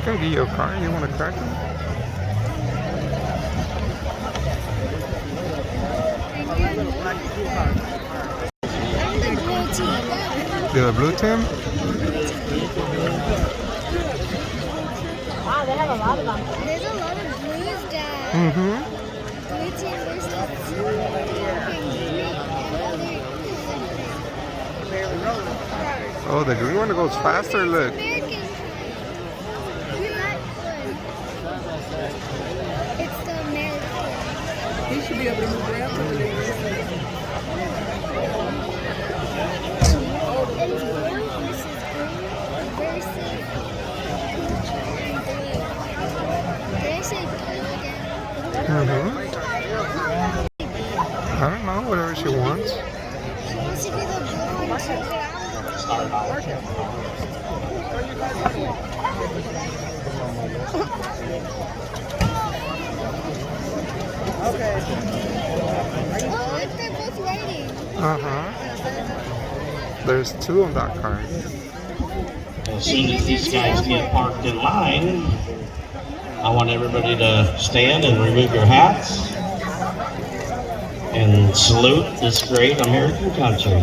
I can give you a car. You want to crack it? The blue team? Wow, they have a lot of them. There's a lot of blues, Dad. Mm-hmm. Blue team versus green and other. Oh, the green one goes faster, look. American. We like one. It's the American. He should be able to move around over there. It's blue versus green versus. Did I say blue again? Mm-hmm. I don't know, whatever she wants. She wants to be the blue one too. Okay. Oh, look, they're both waiting. Uh-huh. There's two on that car. As soon as these guys get parked in line, I want everybody to stand and remove your hats and salute this great American country.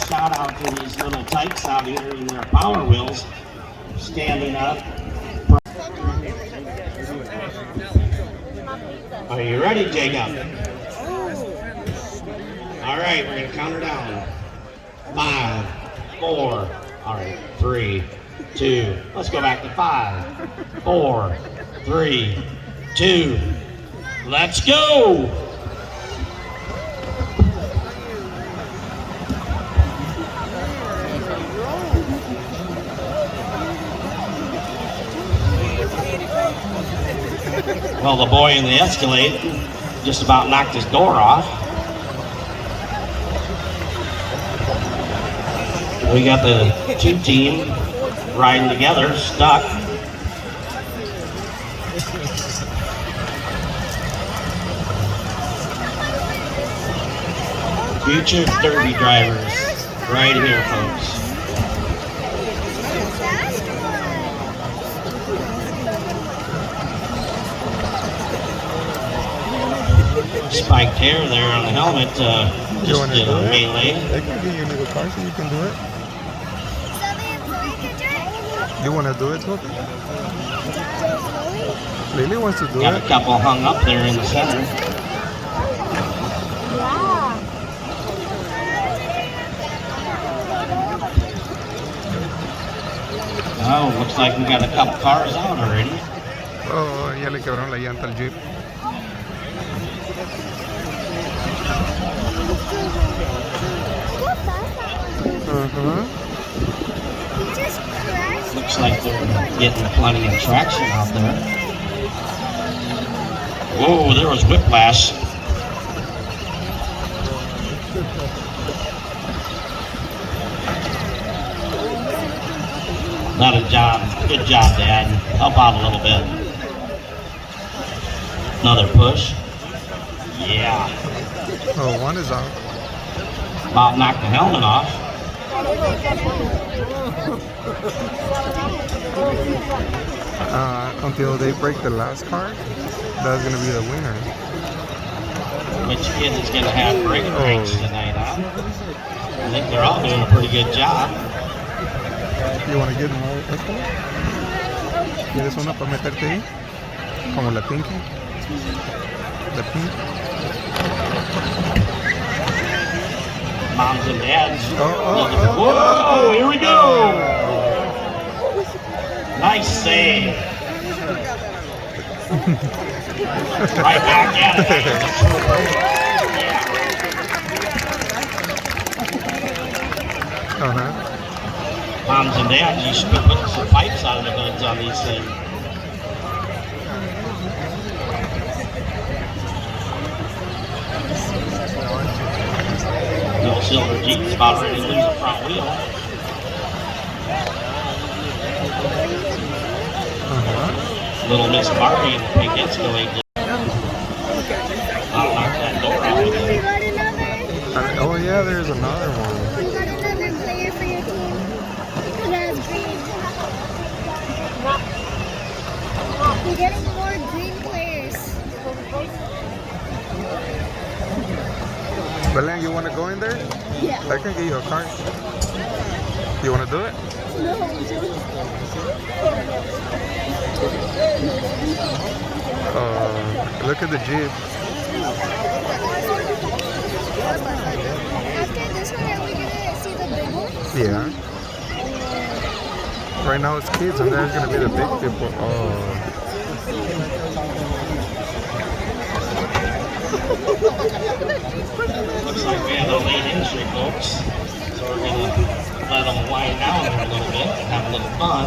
Shout out to these little tykes out here in their Power Wheels, standing up. Are you ready, Jacob? All right, we're gonna count her down. 5, 4, all right, 3, 2, let's go back to 5, 4, 3, 2, let's go! Well, the boy in the Escalade just about knocked his door off. We got the two team riding together, stuck. Future derby drivers right here, folks. Spiked hair there on the helmet, just did a melee. They can give you a little car so you can do it. So then Zoe can do it? You want to do it, Sophie? Lily wants to do Got it. a couple hung up there in the center. Yeah. Oh, looks like we got a couple cars out already. Oh, ya le quebraron la llanta al Jeep. Uh-huh. Looks like they're getting plenty of traction out there. Whoa, there was whiplash. Not a job. Good job, Dad. Help out a little bit. Another push. Yeah. Oh, one is out. About knocked the helmet off. Until they break the last card, that's gonna be the winner. Which kid is going to have brain breaks tonight, huh? I think they're all doing a pretty good job. You wanna get more esto? ¿Quieres una para meterte ahí? Como la pinky. La pink. Moms and dads. Oh. Whoa, here we go. Nice save. Right back at it. Uh-huh. Moms and dads, you should be putting some pipes out of the hoods on these things. No silver Jeep's about ready to lose the front wheel. Little Miss Barbie and the pink Escalade just knocked that door out with We it. got another. Oh yeah, there's another one. We got another player for your team. That's green. We're getting more green players. Belen, you wanna go in there? Yeah. I can get you a card. You wanna do it? Look at the Jeep. After this one, are we gonna see the big ones? Yeah. Right now it's kids and there's gonna be the big people. Oh. Looks like we have a late entry, folks. So we're going to let them wind down here a little bit and have a little fun.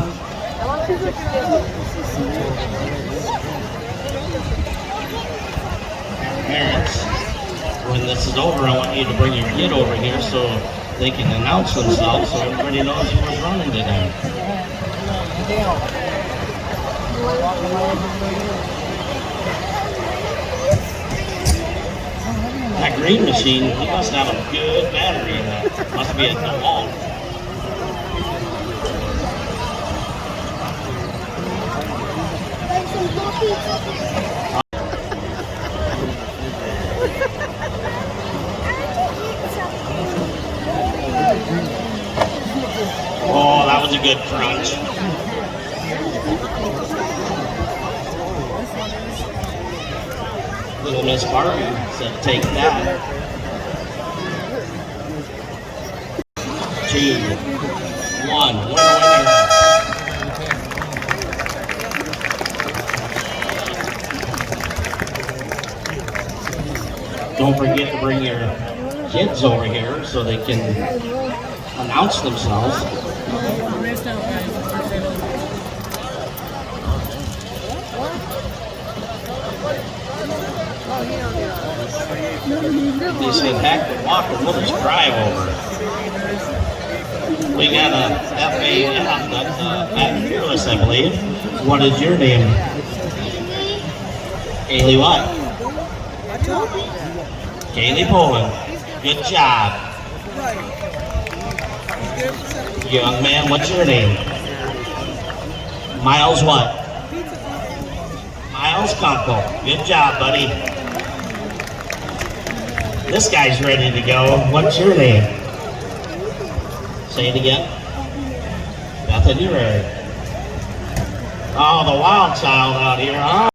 Parents, when this is over, I want you to bring your kid over here so they can announce themselves so everybody knows who was running today. That green machine, he must have a good battery in that. Must be a DeWalt. Like some cookies. Oh, that was a good crunch. Little Miss Barbie said, take that. 2, 1, winner. Don't forget to bring your kids over here so they can announce themselves. They said, heck, Walker, we'll just drive over. We got a FAM, at Fearless, I believe. What is your name? Kaylee what? Kaylee Poland. Good job. Young man, what's your name? Miles what? Miles Kunkel. Good job, buddy. This guy's ready to go. What's your name? Say it again. Bethany Ray. Oh, the wild child out here, huh?